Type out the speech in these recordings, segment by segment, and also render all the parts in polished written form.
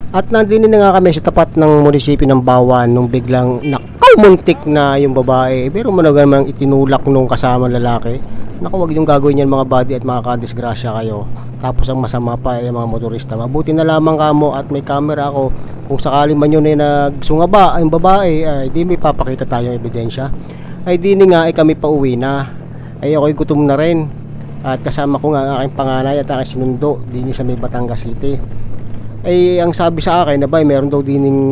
At nandun na nga kami sa tapat ng munisipyo ng Bawan nung biglang muntik na yung babae. Pero managal namang itinulak nung kasama lalaki. Naku, wag yung gagawin yan mga buddy at makakadisgrasya kayo. Tapos ang masama pa ay mga motorista. Mabuti na lamang kamo at may camera ako. Kung sakali man yun ay nagsungaba ang babae, ay di may papakita tayong ebidensya. Ay di nga ay kami pauwi na. Ay ako'y gutom na rin. At kasama ko nga ang aking panganay at aking sinundo din sa may Batangas City. Ay ang sabi sa akin na ba meron daw dining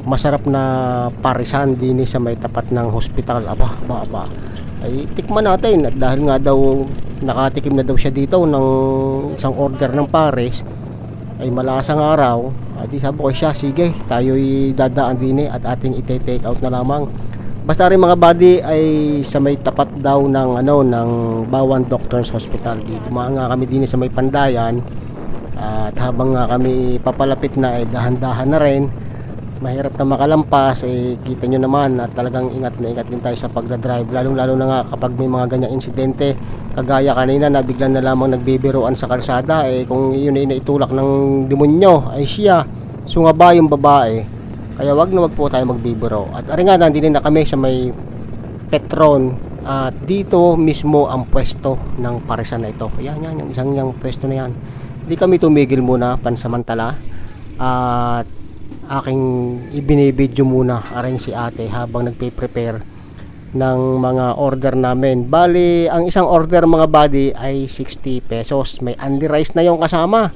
masarap na parisan din sa may tapat ng hospital. Aba ay tikman natin. At dahil nga daw nakatikim na daw siya dito ng isang order ng pares ay malasang araw, di sabi ko siya, sige tayo'y dadaan din at ating ite-take out na lamang. Basta rin mga buddy ay sa may tapat daw ng ng Bawan Doctors Hospital. Dumaan nga kami din sa may Pandayan. At habang nga kami papalapit na ay dahan-dahan na rin, mahirap na makalampas, kita nyo naman at talagang ingat na ingat din tayo sa pagdadrive, lalo na nga kapag may mga ganyang insidente kagaya kanina na biglan na lamang nagbibiruan sa kalsada, kung yun ay naitulak ng demonyo ay siya, sungaba yung babae, kaya wag po tayo magbibiro. At ari nga nandito na kami sa may Petron at dito mismo ang pwesto ng parisan na ito. Yan yung isang yung pwesto na yan. Di kami tumigil muna pansamantala at aking ibinibidyo muna aring si ate habang nagpe-prepare ng mga order namin. Bali, ang isang order mga buddy ay 60 pesos. May only rice na yung kasama.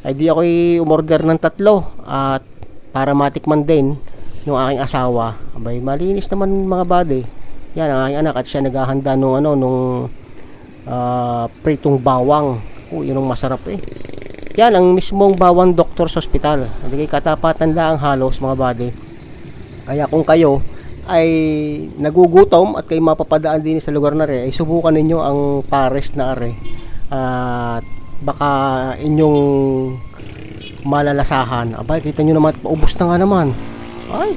Ay di ako'y umorder ng 3 at para matikman din ng aking asawa. Abay, malinis naman mga buddy. Yan ang aking anak at siya naghahanda nung pritong bawang. Yun ang masarap Yan ang mismong Bawan Doctors Hospital. Hindi katapatan lang halos mga buddy. Kaya kung kayo ay nagugutom at kayo mapapadaan din sa lugar na rin, ay subukan ninyo ang pares na are. At baka inyong malalasahan. Abay, kita nyo naman, paubos na nga naman. Ay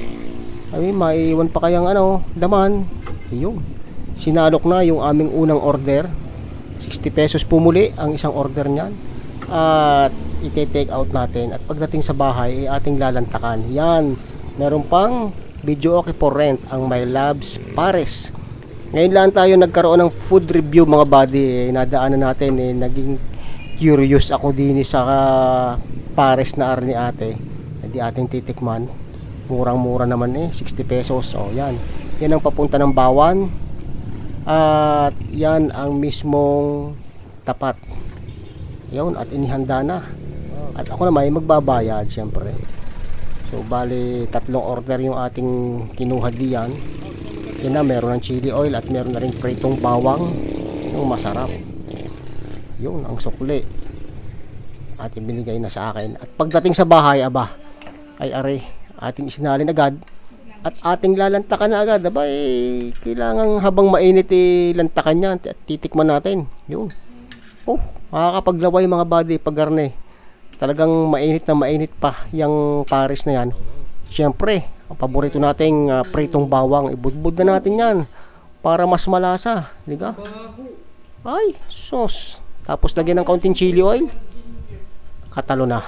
maiwan pa kayang laman. Yun. Sinalok na yung aming unang order. 60 pesos po muli ang isang order niyan. At ite-take out natin. At pagdating sa bahay, ating lalantakan. Yan. Meron pang video okay for rent ang My Labs Pares. Ngayon lang tayo nagkaroon ng food review mga buddy. Nadaanan natin. Naging curious ako din sa pares na ar ni ate. Hindi ating titikman. Murang-mura naman 60 pesos. Yan. Yan ang papunta ng Bawan. At yan ang mismong tapat. Yun, at inihanda na. At ako naman ay magbabayad syempre. So bali 3 order yung ating kinuha diyan. Yan na, meron ng chili oil at meron na rin pritong bawang. Yung masarap. Yun, ang sukli. At ibinigay na sa akin. At pagdating sa bahay, ay are, ating isinalin agad. At ating lalantakan na agad. Kailangan habang mainit lantakan niya at titikman natin. Yun. Makakapaglaway mga buddy pag garne. Talagang mainit na mainit pa yung pares na yan. Siyempre, ang paborito nating pritong bawang, ibudbud na natin yan para mas malasa. Diga? Ay, sos. Tapos lagyan ng kaunting chili oil. Katalo na.